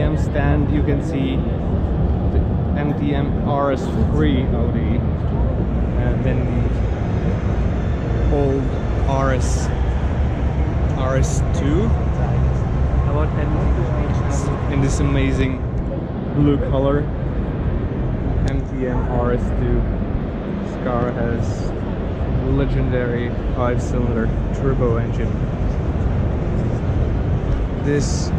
MTM stand you can see the MTM RS3 Audi, and then old RS2 in this amazing blue color. MTM RS2. This car has legendary 5-cylinder turbo engine. This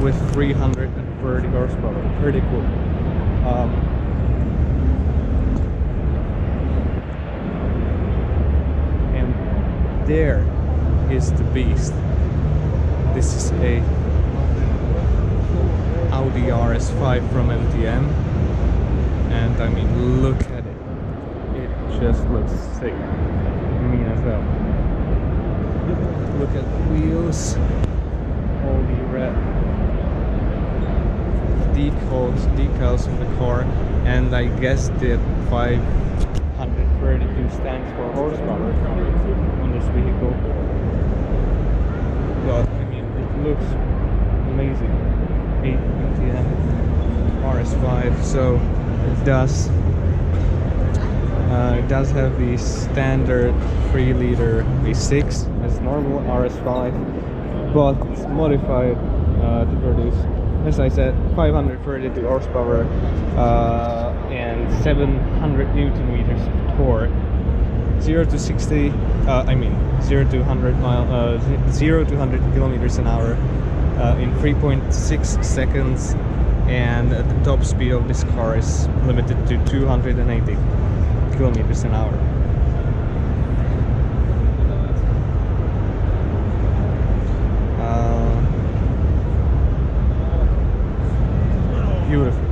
with 330 horsepower. Pretty cool. And there is the beast. This is a Audi RS5 from MTM, and I mean, look at it. It just looks sick. Me as well. Look at the wheels, all the red decals on the car, and I guess the 532 stands for horsepower on this vehicle. But I mean, it looks amazing. MTM RS5, so it does have the standard 3-liter V6 as normal RS5, but it's modified to produce, as I said, 532 horsepower and 700 Newton meters of torque. 0 to 100 kilometers an hour in 3.6 seconds, and the top speed of this car is limited to 280 kilometers an hour. Beautiful.